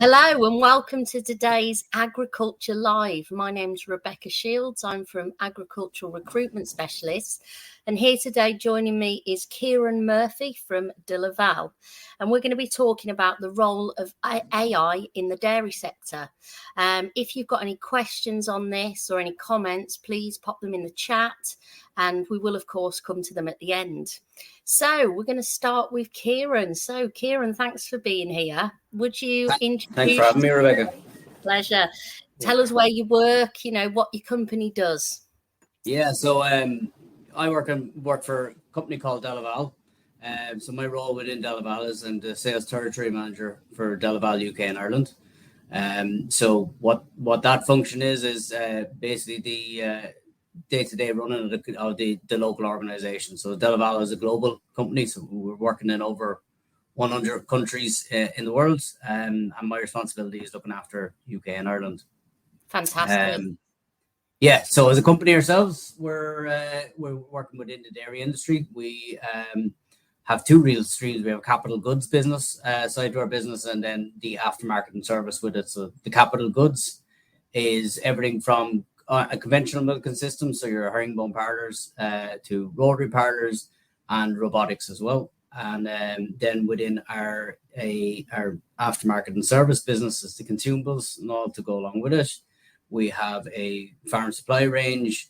Hello and welcome to today's AgriCulture Live. My name's Rebecca Shields. I'm from Agricultural Recruitment Specialists. And here today joining me is Ciarán Murphy from DeLaval. And we're going to be talking about the role of AI in the dairy sector. If you've got any questions on this or any comments, please pop them in the chat. And we will, of course, come to them at the end. So we're going to start with Ciarán. So, Ciarán, thanks for being here. Would you introduce... Thanks for having me, Rebecca. Pleasure. Tell us where you work, what your company does. Yeah, so I work for a company called DeLaval. So my role within DeLaval is I'm the sales territory manager for DeLaval UK and Ireland. So what that function is basically the day-to-day running of the local organization. So DeLaval is a global company, so we're working in over 100 countries in the world, and my responsibility is looking after UK and Ireland. Fantastic. Yeah, so as a company ourselves, we're working within the dairy industry. We have two real streams. We have a capital goods business side to our business, and then the aftermarket and service with it. So the capital goods is everything from a conventional milking system, so your herringbone parlours, to rotary parlours and robotics as well. And then within our aftermarket and service business is the consumables and all to go along with it. We have a farm supply range,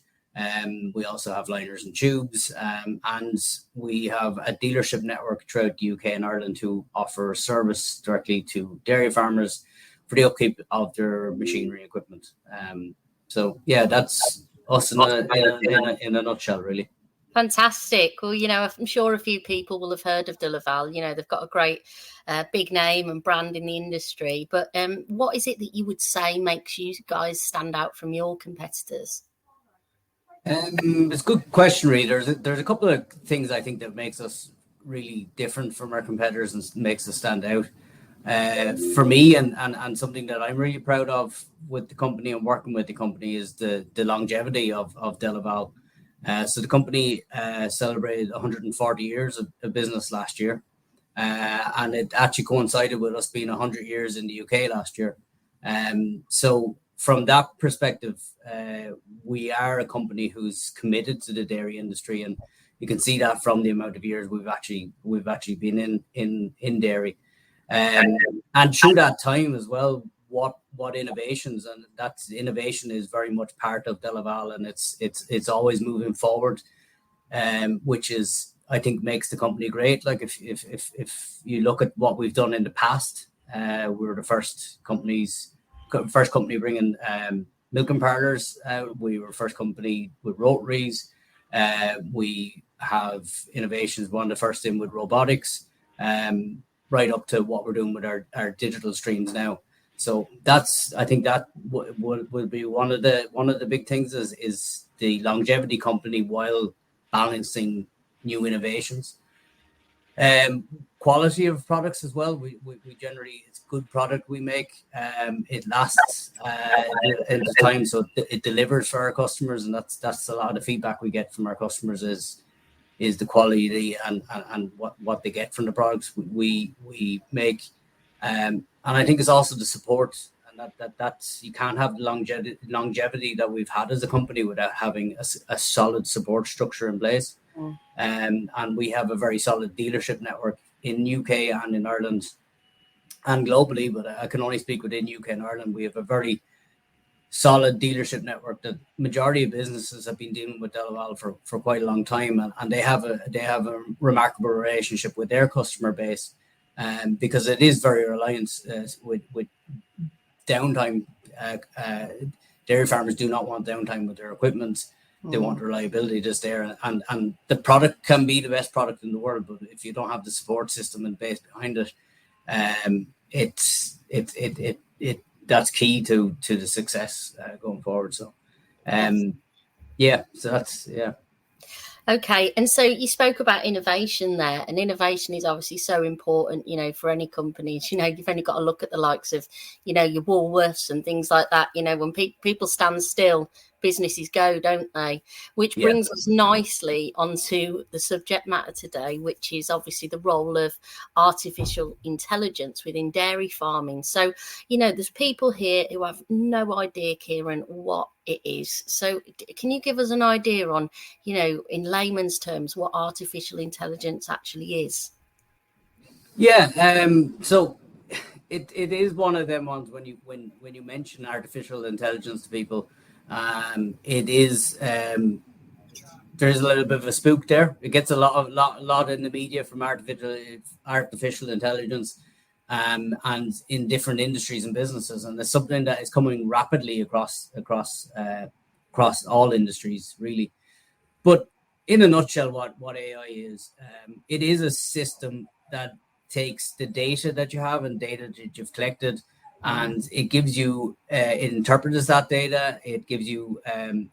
we also have liners and tubes, and we have a dealership network throughout the UK and Ireland who offer service directly to dairy farmers for the upkeep of their machinery and equipment. So yeah, that's us in a nutshell, really. Fantastic. Well, I'm sure a few people will have heard of DeLaval. They've got a great big name and brand in the industry. But what is it that you would say makes you guys stand out from your competitors? It's a good question, really. There's a couple of things I think that makes us really different from our competitors and makes us stand out. For me, and something that I'm really proud of with the company and working with the company is the longevity of DeLaval. So the company celebrated 140 years of business last year, and it actually coincided with us being 100 years in the UK last year. So from that perspective, we are a company who's committed to the dairy industry, and you can see that from the amount of years we've actually been in dairy. And through that time as well, what innovations, and that's innovation is very much part of DeLaval, and it's always moving forward, which is, I think, makes the company great. Like if you look at what we've done in the past, we were the first company bringing milking parlours. We were the first company with rotaries. We have innovations, one of the first in with robotics, right up to what we're doing with our digital streams now. So I think that will be one of the big things is the longevity company while balancing new innovations. Quality of products as well. We generally, it's good product we make. It lasts in the time, so it delivers for our customers, and that's a lot of feedback we get from our customers is the quality and what they get from the products we make. And I think it's also the support, and that's you can't have the longevity that we've had as a company without having a solid support structure in place. And we have a very solid dealership network in UK and in Ireland and globally, but I can only speak within UK and Ireland. We have a very solid dealership network that majority of businesses have been dealing with DeLaval for quite a long time, and they have a remarkable relationship with their customer base. Because it is very reliant with downtime. Dairy farmers do not want downtime with their equipment. They want reliability just there, and the product can be the best product in the world, but if you don't have the support system and base behind it, that's key to the success going forward. So, so that's. Okay, and so you spoke about innovation there, and innovation is obviously so important, for any companies. You've only got to look at the likes of, your Woolworths and things like that. When people stand still, businesses go, don't they? Which brings us nicely onto the subject matter today, which is obviously the role of artificial intelligence within dairy farming. So, there's people here who have no idea, Ciarán, what it is. So can you give us an idea on, in layman's terms, what artificial intelligence actually is? So it is one of them ones when you mention artificial intelligence to people, it is there's a little bit of a spook there. It gets a lot in the media from artificial intelligence, and in different industries and businesses, and it's something that is coming rapidly across all industries, really. But in a nutshell, what AI is, it is a system that takes the data that you have and data that you've collected, and it gives you, it interprets that data, it gives you,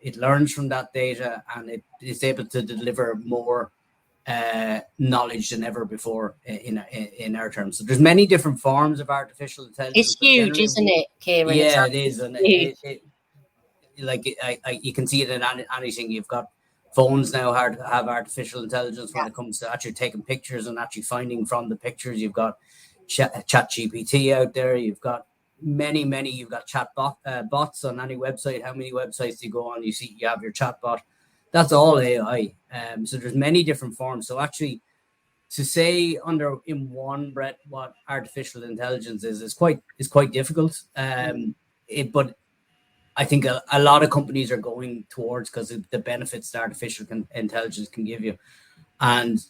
it learns from that data, and it is able to deliver more knowledge than ever before in our terms. So there's many different forms of artificial intelligence. It's huge, isn't it, Ciarán? Yeah, it is, and you can see it in anything. You've got phones now have artificial intelligence when it comes to actually taking pictures and actually finding from the pictures. You've got ChatGPT out there. You've got many. You've got bots on any website. How many websites do you go on? You see, you have your chat bot. That's all AI. So there's many different forms. So actually, to say in one breath what artificial intelligence is quite difficult. But I think a lot of companies are going towards, because of the benefits that artificial intelligence can give you, and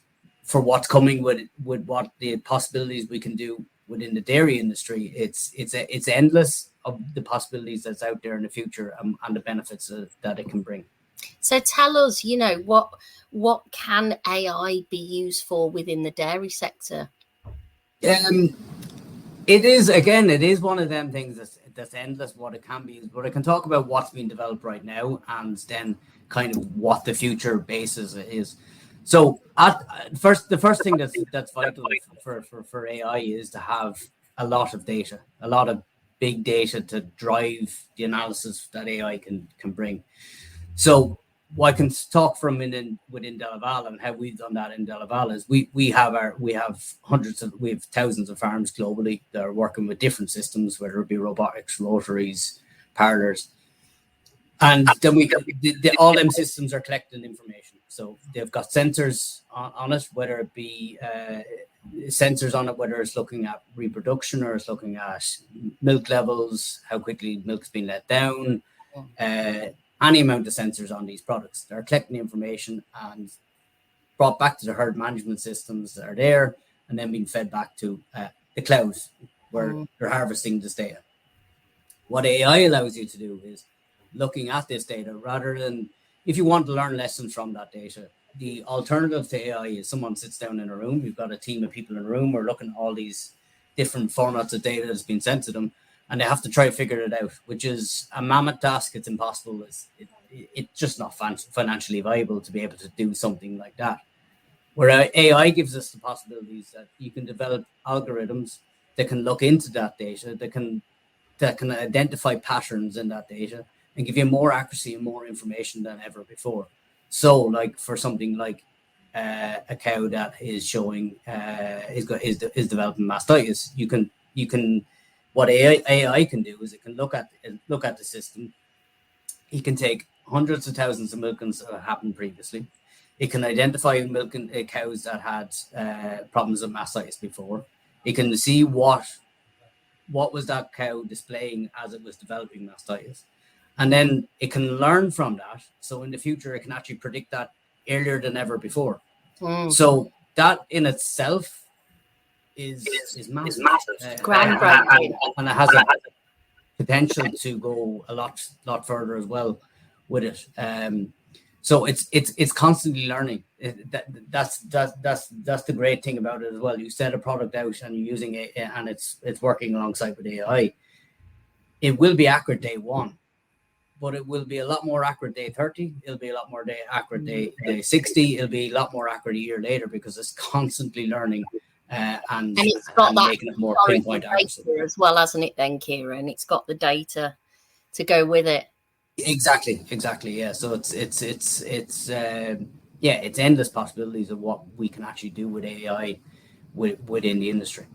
for what's coming with what the possibilities we can do within the dairy industry. It's endless of the possibilities that's out there in the future, and the benefits that it can bring. So tell us, what can AI be used for within the dairy sector? It is one of them things that's endless what it can be, but I can talk about what's being developed right now, and then kind of what the future basis is. So the first thing that's vital for AI is to have a lot of data, a lot of big data to drive the analysis that AI can bring. So what I can talk from within DeLaval and how we've done that in DeLaval is we have thousands of farms globally that are working with different systems, whether it be robotics, rotaries, parlors, and then all them systems are collecting information. So they've got sensors on it, whether it be sensors on it, whether it's looking at reproduction or it's looking at milk levels, how quickly milk's been let down. Any amount of sensors on these products. They're collecting the information and brought back to the herd management systems that are there, and then being fed back to the cloud where they're harvesting this data. What AI allows you to do is looking at this data, rather than, if you want to learn lessons from that data, the alternative to AI is someone sits down in a room. You've got a team of people in a room who are looking at all these different formats of data that's been sent to them, and they have to try to figure it out, which is a mammoth task. It's impossible. It's just not financially viable to be able to do something like that. Where AI gives us the possibilities that you can develop algorithms that can look into that data, that can identify patterns in that data and give you more accuracy and more information than ever before. So, like for something like a cow that is showing is developing mastitis, you can. What AI can do is it can look at the system. It can take hundreds of thousands of milkings that happened previously. It can identify milking cows that had problems with mastitis before. It can see what was that cow displaying as it was developing mastitis, and then it can learn from that. So in the future, it can actually predict that earlier than ever before. So that in itself is massive. Groundbreaking. And it has a potential to go a lot further as well with it. So it's constantly learning. That's the great thing about it as well. You set a product out and you're using it, and it's working alongside with AI. It will be accurate day one, but it will be a lot more accurate day 30. It'll be a lot more accurate day 60. It'll be a lot more accurate a year later, because it's constantly learning. And it's got that making it more pinpoint accuracy as well, hasn't it then, Ciarán? It's got the data to go with it. Exactly. Yeah. So it's endless possibilities of what we can actually do with AI within the industry.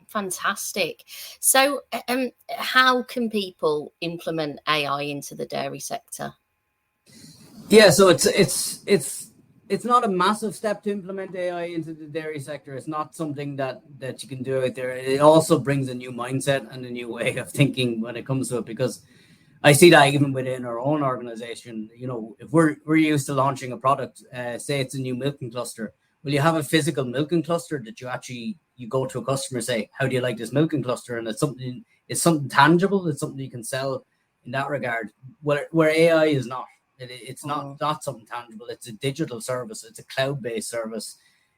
Fantastic. So, how can people implement AI into the dairy sector? Yeah, so it's not a massive step to implement AI into the dairy sector. It's not something that you can do out there. It also brings a new mindset and a new way of thinking when it comes to it, because I see that even within our own organization. If we're used to launching a product, say it's a new milking cluster, well, you have a physical milking cluster that you go to a customer and say, how do you like this milking cluster? And it's something tangible. It's something you can sell in that regard. Where AI is not. It's not something tangible. It's a digital service. It's a cloud-based service.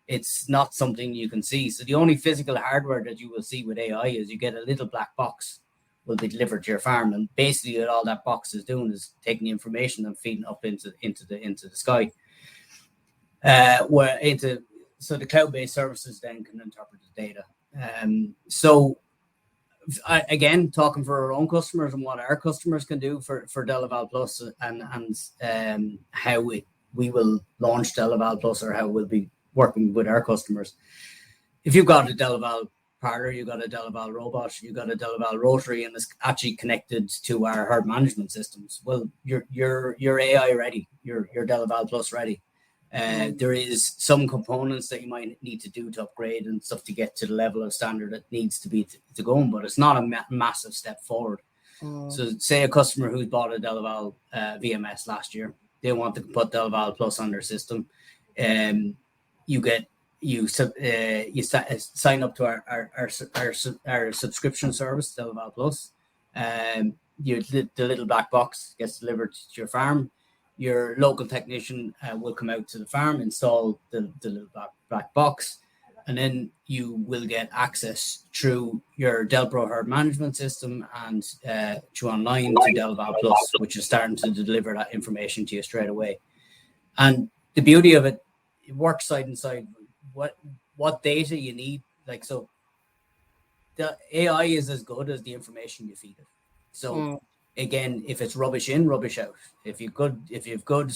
It's not something you can see. So the only physical hardware that you will see with AI is you get a little black box will be delivered to your farm, and basically all that box is doing is taking the information and feeding up into the sky. So the cloud-based services then can interpret the data. So again, talking for our own customers and what our customers can do for DeLaval Plus, and how we will launch DeLaval Plus, or how we'll be working with our customers. If you've got a DeLaval parlor, you've got a DeLaval robot, you've got a DeLaval rotary, and it's actually connected to our herd management systems, well, you're AI ready, you're DeLaval Plus ready. There is some components that you might need to do to upgrade and stuff to get to the level of standard that needs to be to go on, but it's not a massive step forward. So say a customer who's bought a DeLaval VMS last year, they want to put DeLaval Plus on their system, and you sign up to our subscription service, DeLaval Plus. The little black box gets delivered to your farm. Your local technician will come out to the farm, install the little black box, and then you will get access through your DelPro herd management system and through online to DeLaval Plus, which is starting to deliver that information to you straight away. And the beauty of it works side and side. What data you need, so the AI is as good as the information you feed it. So again, if it's rubbish in, rubbish out. If you've good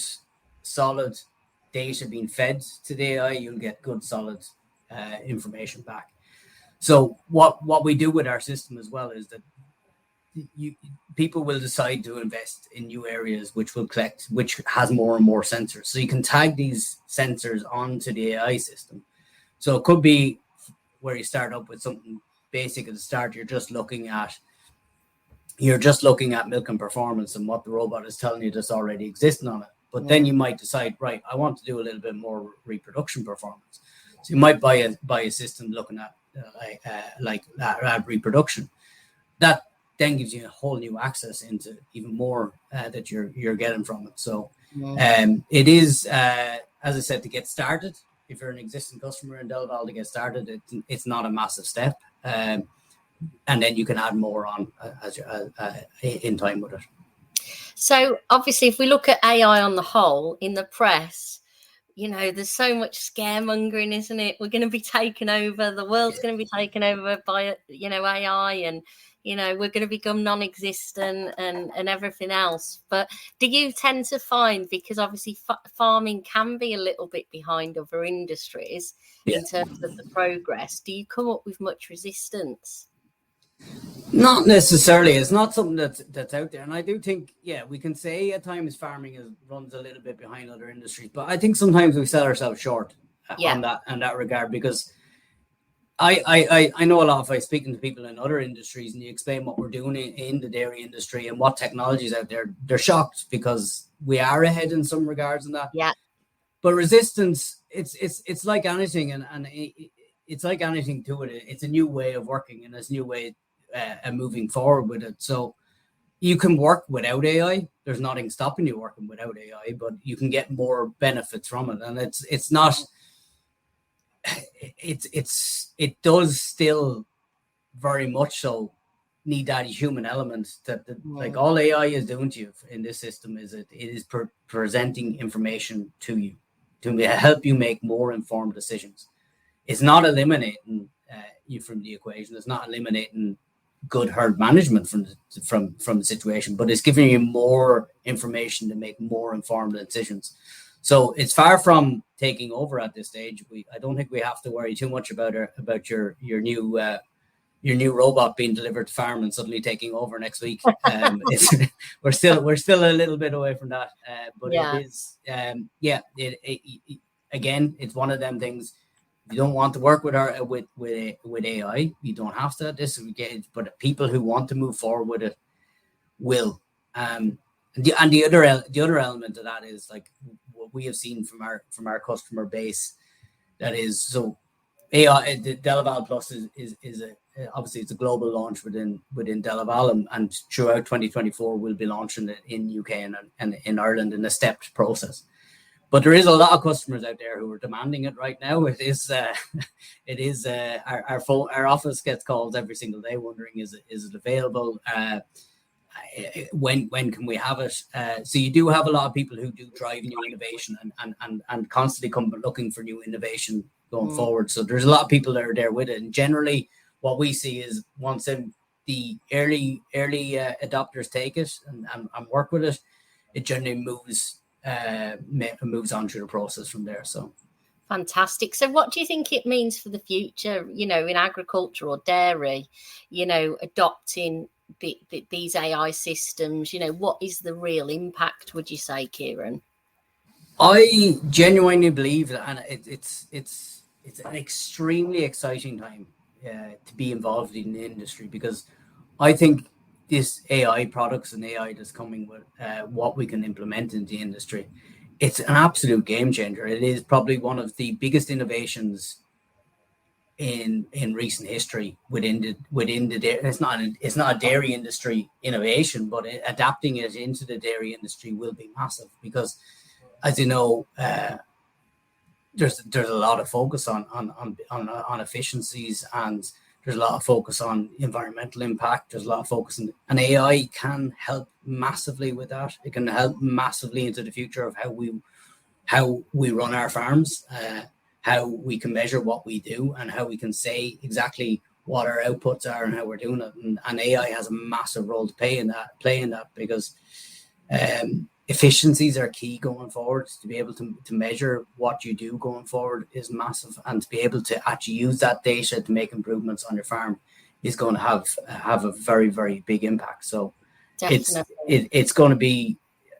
solid data being fed to the AI, you'll get good solid information back. So what we do with our system as well is that people will decide to invest in new areas which has more and more sensors. So you can tag these sensors onto the AI system. So it could be where you start up with something basic at the start. You're just looking at milk and performance and what the robot is telling you that's already existing on it. But then you might decide, right, I want to do a little bit more reproduction performance. So you might buy a system looking at reproduction. That then gives you a whole new access into even more that you're getting from it. So it is, as I said, to get started. If you're an existing customer in DeLaval, to get started, it's not a massive step, and then you can add more on in time with it. So obviously, if we look at AI on the whole in the press, there's so much scaremongering, isn't it? We're going to be taken over. The world's going to be taken over by AI, and we're going to become non-existent and everything else. But do you tend to find, because obviously farming can be a little bit behind other industries in terms of the progress, do you come up with much resistance? Not necessarily. It's not something that's out there. And I do think, we can say at times farming runs a little bit behind other industries, but I think sometimes we sell ourselves short on that regard, because I know a lot by speaking to people in other industries, and you explain what we're doing in the dairy industry and what technologies out there. They're shocked because we are ahead in some regards in that. Yeah. But resistance, it's like anything, and it's like anything to it. It's a new way of working, and it's a new way and moving forward with it. So you can work without AI. There's nothing stopping you working without AI, but you can get more benefits from it. And it does still very much so need that human element that like all AI is doing to you in this system is it is presenting information to you to help you make more informed decisions. It's not eliminating you from the equation. It's not eliminating good herd management from the situation, but it's giving you more information to make more informed decisions. So it's far from taking over at this stage. I don't think we have to worry too much about your new robot being delivered to farm and suddenly taking over next week. We're still a little bit away from that, but it is again, it's one of them things. You don't want to work with AI. You don't have to. But people who want to move forward with it will. The other element of that is like what we have seen from our customer base. That is, so AI, the DeLaval Plus is obviously it's a global launch within DeLaval, and throughout 2024 we'll be launching it in UK and in Ireland in a stepped process. But there is a lot of customers out there who are demanding it right now. It is our office gets calls every single day wondering is it available? When can we have it? So you do have a lot of people who do drive new innovation and constantly come looking for new innovation going forward. So there's a lot of people that are there with it. And generally what we see is once the early adopters take it and work with it, it generally moves on through the process from there. So fantastic. So what do you think it means for the future, in agriculture or dairy, adopting these AI systems? What is the real impact, would you say, Ciarán? I genuinely believe that, and it's an extremely exciting time to be involved in the industry, because I think this AI products and AI that's coming with what we can implement in the industry, it's an absolute game changer. It is probably one of the biggest innovations in recent history within the dairy. It's not a dairy industry innovation, but adapting it into the dairy industry will be massive, because, as you know, there's a lot of focus on efficiencies, and there's a lot of focus on environmental impact. There's a lot of focus and AI can help massively with that. It can help massively into the future of how we run our farms, how we can measure what we do, and how we can say exactly what our outputs are and how we're doing it. And AI has a massive role to play in that, because efficiencies are key going forward. To be able to measure what you do going forward is massive, and to be able to actually use that data to make improvements on your farm is going to have a very, very big impact. So it's going to be,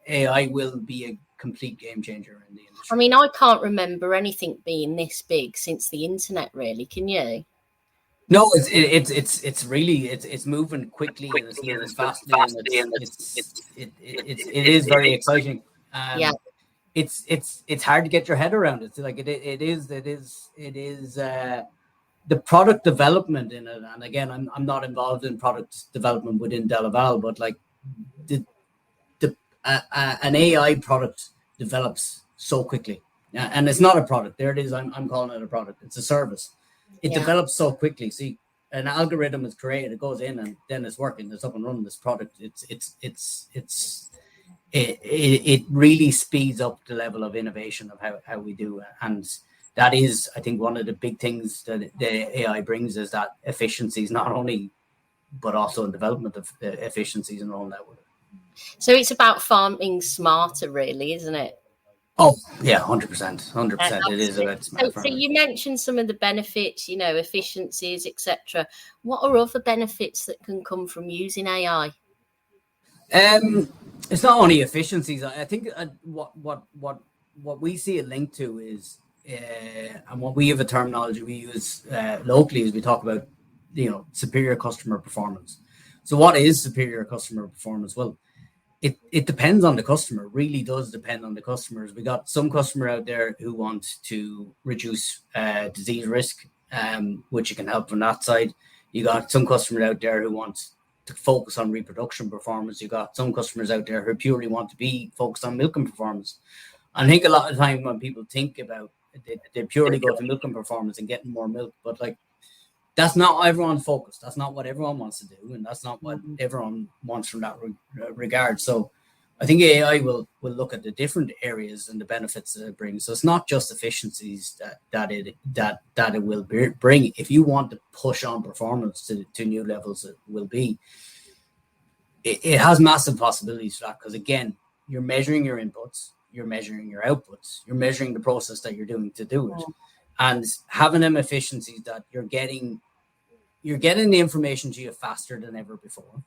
AI will be a complete game changer in the industry. I mean, I can't remember anything being this big since the internet, really. Can you? No, it's really moving quickly, and it's moving fastly, and it is very exciting. It's hard to get your head around it. Like it is the product development in it. And again, I'm not involved in product development within DeLaval, but like an AI product develops so quickly, and it's not a product. There it is. I'm calling it a product. It's a service. It develops so quickly. See, an algorithm is created, it goes in, and then it's working. It's up and running. This product, it really speeds up the level of innovation of how we do it. And that is, I think, one of the big things that the AI brings, is that efficiencies, not only, but also in development of efficiencies and all that. So it's about farming smarter, really, isn't it? Oh, yeah, 100%. It is about smart farming. So you mentioned some of the benefits, efficiencies, etc. What are other benefits that can come from using AI? It's not only efficiencies. I think what we see it linked to is, and what we have a terminology we use locally, is we talk about, superior customer performance. So what is superior customer performance? Well, it depends on the customer. It really does depend on the customers. We got some customer out there who want to reduce disease risk, which you can help from that side. You got some customers out there who want to focus on reproduction performance. You got some customers out there who purely want to be focused on milking performance. I think a lot of the time when people think about it, they purely go to milking performance and getting more milk, but like, that's not everyone's focus. That's not what everyone wants to do, and that's not what everyone wants from that regard. So I think AI will look at the different areas and the benefits that it brings. So it's not just efficiencies that it will bring. If you want to push on performance to new levels, it has massive possibilities for that, because again, you're measuring your inputs, you're measuring your outputs, you're measuring the process that you're doing to do it, and having them efficiencies that you're getting the information to you faster than ever before.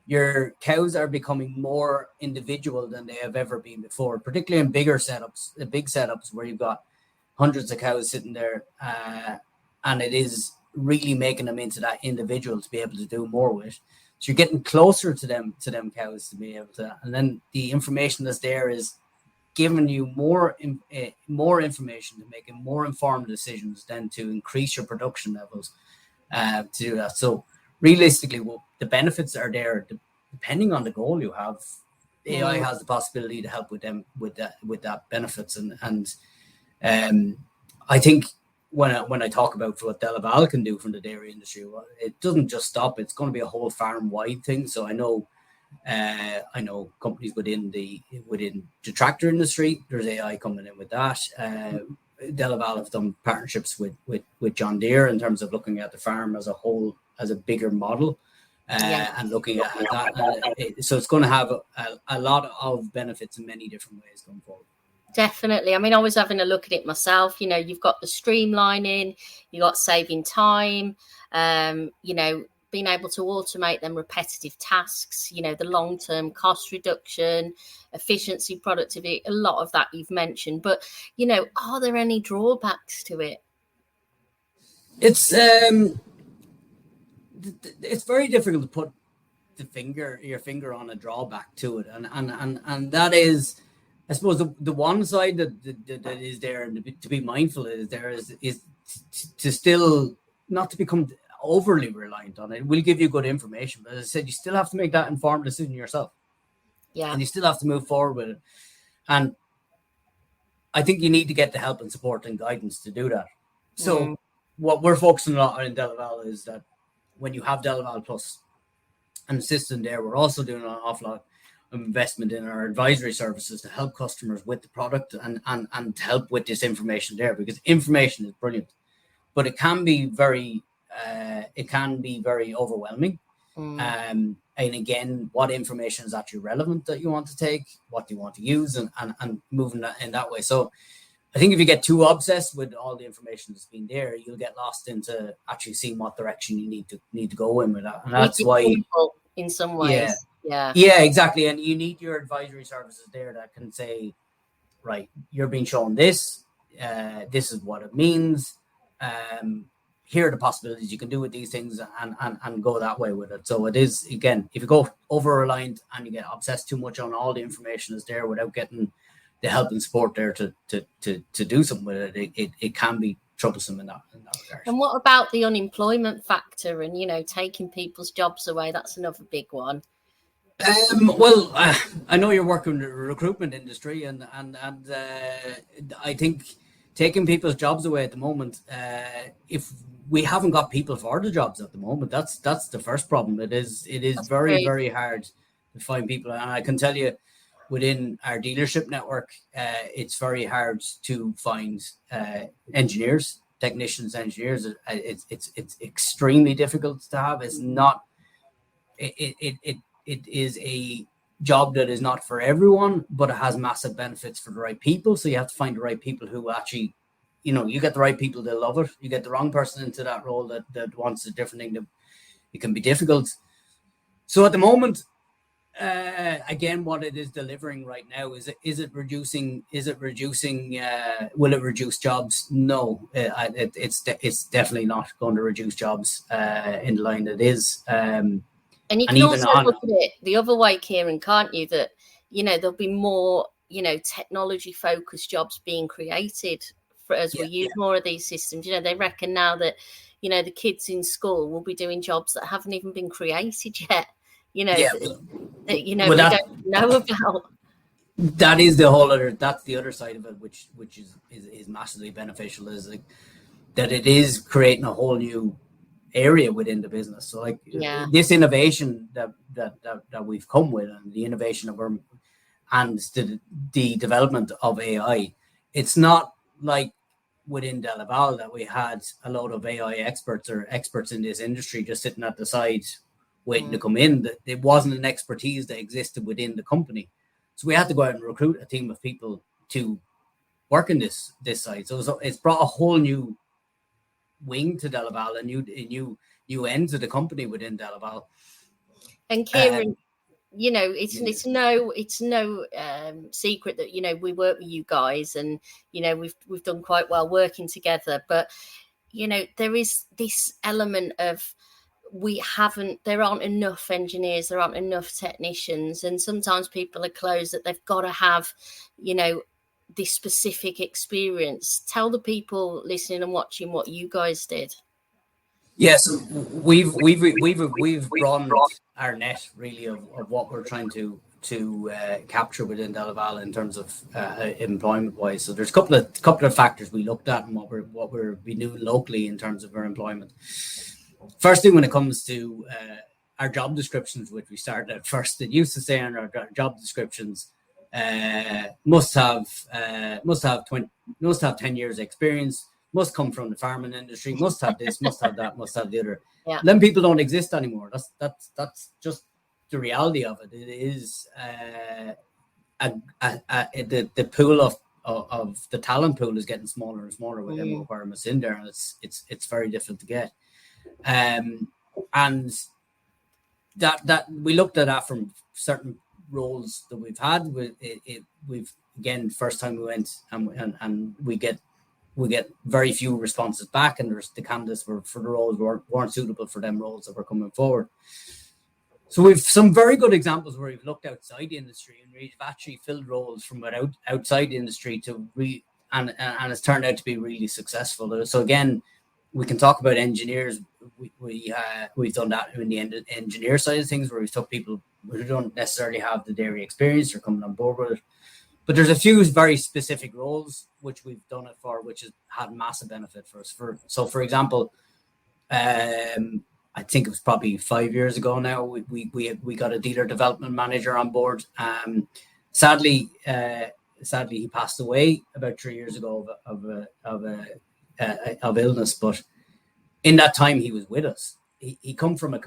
Your cows are becoming more individual than they have ever been before, particularly in big setups where you've got hundreds of cows sitting there, and it is really making them into that individual to be able to do more with. So you're getting closer to them cows to be able to, and then the information that's there is giving you more information to make more informed decisions, then to increase your production levels, to do that. So realistically, the benefits are there depending on the goal you have. AI has the possibility to help with them with that benefits, and I think when I talk about what DeLaval can do from the dairy industry, well, it doesn't just stop. It's going to be a whole farm-wide thing. So I know companies within the tractor industry, there's AI coming in with that. DeLaval have done partnerships with John Deere in terms of looking at the farm as a whole, as a bigger model, and looking at that. So it's going to have a lot of benefits in many different ways going forward. Definitely. I mean, I was having a look at it myself. You've got the streamlining, you got saving time, being able to automate them repetitive tasks, the long-term cost reduction, efficiency, productivity, a lot of that you've mentioned. But, are there any drawbacks to it? It's very difficult to put your finger on a drawback to it. And that is, I suppose, the one side that is there, and to be mindful is to still not to become overly reliant on it. It will give you good information, but as I said, you still have to make that informed decision yourself. Yeah. And you still have to move forward with it. And I think you need to get the help and support and guidance to do that. So what we're focusing on in DeLaval is that when you have DeLaval Plus and the system there, we're also doing an awful lot investment in our advisory services to help customers with the product and to help with this information there, because information is brilliant, but it can be very overwhelming. And again, what information is actually relevant that you want to take, what do you want to use, and moving that in that way. So I think if you get too obsessed with all the information that's been there, you'll get lost into actually seeing what direction you need to go in with that. And that's why, in some ways. Yeah, exactly. And you need your advisory services there that can say, right, you're being shown this, this is what it means, here are the possibilities you can do with these things, and go that way with it. So it is, again, if you go over reliant and you get obsessed too much on all the information is there without getting the help and support there to do something with it, it can be troublesome in that regard. And what about the unemployment factor and taking people's jobs away? That's another big one. Well, I know you're working in the recruitment industry, and I think taking people's jobs away at the moment, if we haven't got people for the jobs at the moment, that's the first problem. It is very, very hard to find people, and I can tell you, within our dealership network, it's very hard to find technicians. It's extremely difficult to have. It's not. It is a job that is not for everyone, but it has massive benefits for the right people. So you have to find the right people who actually, you get the right people that love it. You get the wrong person into that role that wants a different thing. It can be difficult. So at the moment, again, what it is delivering right now is it reducing? Will it reduce jobs? No, it's definitely not going to reduce jobs in the line that is. And you can also look at it the other way, Ciarán, can't you? That, there'll be more, technology focused jobs being created as we use more of these systems. They reckon now that, the kids in school will be doing jobs that haven't even been created yet, we don't know about. That is that's the other side of it, which is massively beneficial, is like that it is creating a whole new area within the business. So this innovation that we've come with, and the innovation of and the development of AI. It's not like within DeLaval that we had a load of AI experts or experts in this industry just sitting at the side waiting to come in. It wasn't an expertise that existed within the company. So we had to go out and recruit a team of people to work in this side. So it's brought a whole new wing to DeLaval, a new end to the company within DeLaval. And Ciarán, it's no secret that we work with you guys, and we've done quite well working together. But there is this element of there aren't enough engineers, there aren't enough technicians, and sometimes people are closed that they've got to have this specific experience. Tell the people listening and watching what you guys did. Yes, we've broadened our net really of what we're trying to capture within DeLaval in terms of employment wise. So there's a couple of factors we looked at and what we're doing locally in terms of our employment. Firstly, when it comes to our job descriptions, which we started at first, it used to say on our job descriptions must have 10 years experience, must come from the farming industry, must have this, must have that, must have the other. Yeah. Then people don't exist anymore. That's just the reality of it. It is the pool of the talent pool is getting smaller and smaller with them requirements in there, and it's very difficult to get. And that we looked at that from certain roles that we've had. We've again, first time we went and we get very few responses back, and the candidates for the roles weren't suitable for them roles that were coming forward. So we've some very good examples where we've looked outside the industry and we've actually filled roles from outside the industry and it's turned out to be really successful. So again, we can talk about engineers. We've done that in the engineer side of things, where we've took people who don't necessarily have the dairy experience or coming on board with it. But there's a few very specific roles which we've done it for, which has had massive benefit for us. For example, I think it was probably 5 years ago now, we got a dealer development manager on board. Sadly, he passed away about 3 years ago of illness. But in that time, he was with us. He came from the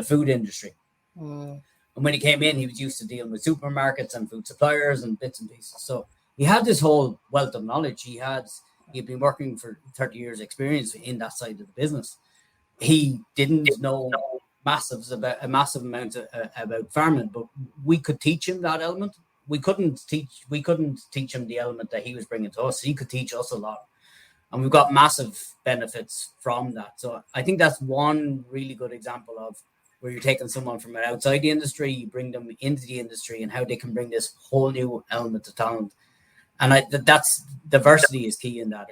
food industry. And when he came in, he was used to dealing with supermarkets and food suppliers and bits and pieces. So he had this whole wealth of knowledge. He'd been working for 30 years experience in that side of the business. He didn't know a massive amount about farming, but we could teach him that element. We couldn't teach him the element that he was bringing to us. He could teach us a lot. And we've got massive benefits from that. So I think that's one really good example of where you're taking someone from outside the industry, you bring them into the industry, and how they can bring this whole new element of talent. And that's diversity is key in that.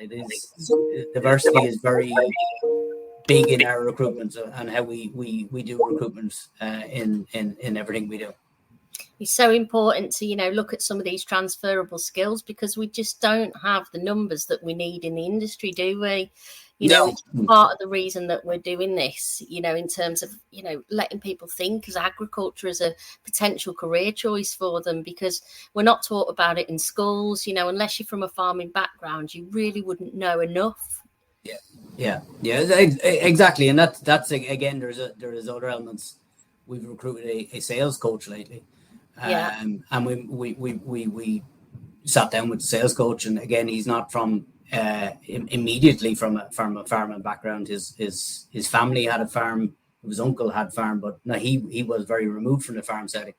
Diversity is very big in our recruitment and how we do recruitment in everything we do. It's so important to look at some of these transferable skills, because we just don't have the numbers that we need in the industry, do we? It's part of the reason that we're doing this, in terms of, letting people think as agriculture as a potential career choice for them, because we're not taught about it in schools. Unless you're from a farming background, you really wouldn't know enough. Yeah, exactly. And that's again, there is other elements. We've recruited a sales coach lately. And we sat down with the sales coach, and again, he's not from immediately from a farming background. His family had a farm, his uncle had a farm, but no, he was very removed from the farm setting.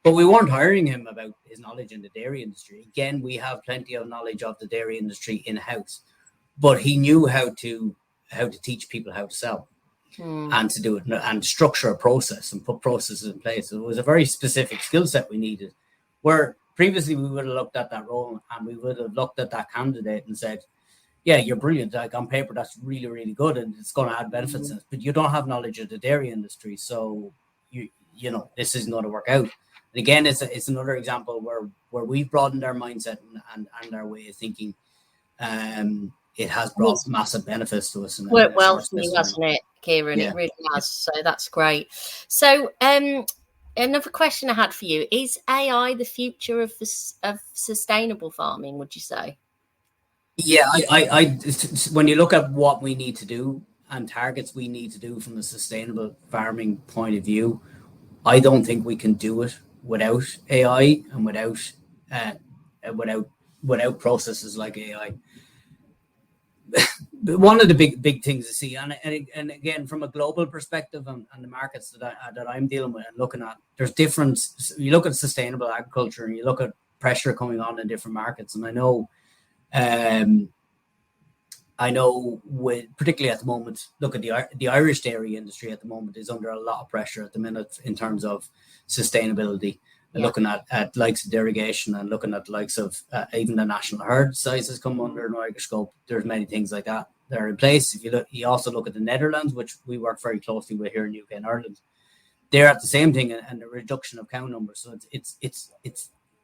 But we weren't hiring him about his knowledge in the dairy industry. Again, we have plenty of knowledge of the dairy industry in-house, but he knew how to teach people how to sell. And to do it and structure a process and put processes in place. It was a very specific skill set we needed, where previously we would have looked at that role and we would have looked at that candidate and said, yeah, you're brilliant. Like on paper, that's really, really good. And it's going to add benefits, but you don't have knowledge of the dairy industry. So this isn't going to work out. And again, it's another example where we've broadened our mindset and our way of thinking. It has brought massive benefits to us. Worked well for you, hasn't it, Ciarán? Yeah. It really has. So that's great. So another question I had for you, is AI the future of sustainable farming, would you say? Yeah, I when you look at what we need to do and targets we need to do from a sustainable farming point of view, I don't think we can do it without AI and uh, without processes like AI. But one of the big things to see, and again from a global perspective and the markets that I'm dealing with and looking at, there's different. You look at sustainable agriculture and you look at pressure coming on in different markets, and um, I know with particularly at the moment, look at the Irish dairy industry at the moment is under a lot of pressure at the minute in terms of sustainability. Yeah. Looking at likes of irrigation and looking at likes of even the national herd sizes come under an microscope. There's many things like that that are in place. If you look, you also look at the Netherlands, which we work very closely with here in UK and Ireland. They're at the same thing and the reduction of cow numbers. So it's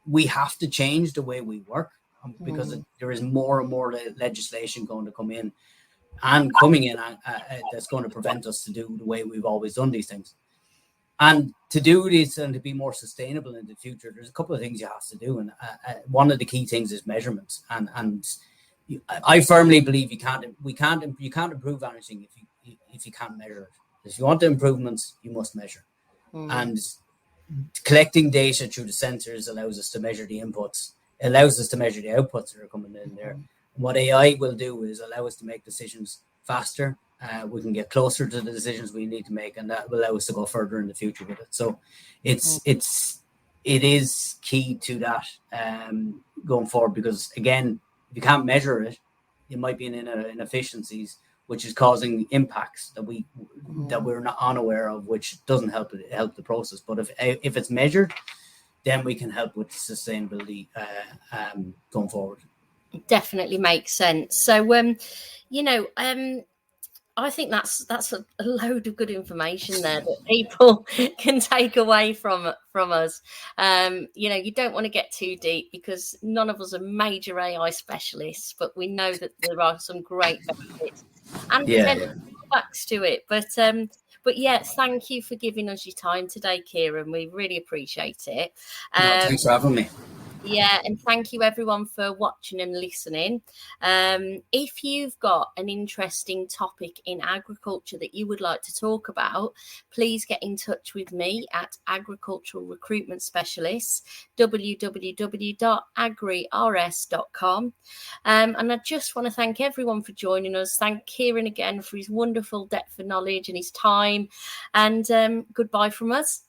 we have to change the way we work. Because there is more and more legislation going to come in that's going to prevent us to do the way we've always done these things. And to do this and to be more sustainable in the future, there's a couple of things you have to do. And one of the key things is measurements. And I firmly believe you can't improve anything if you can't measure it. If you want the improvements, you must measure. And collecting data through the sensors allows us to measure the inputs. It allows us to measure the outputs that are coming in there. And what AI will do is allow us to make decisions faster. We can get closer to the decisions we need to make, and that will allow us to go further in the future with it. So it is key to that going forward, because again, if you can't measure it, it might be in inefficiencies, which is causing impacts that we're not unaware of, which doesn't help the process. But if it's measured, then we can help with sustainability going forward. Definitely makes sense. So, I think that's a load of good information there that people can take away from us. You don't want to get too deep because none of us are major AI specialists, but we know that there are some great benefits and drawbacks to it. But yeah, thank you for giving us your time today, Ciarán. We really appreciate it. Thanks for having me. Yeah, and thank you everyone for watching and listening. If you've got an interesting topic in agriculture that you would like to talk about, please get in touch with me at Agricultural Recruitment Specialists, www.agrirs.com. And I just want to thank everyone for joining us. Thank Ciarán again for his wonderful depth of knowledge and his time. And goodbye from us.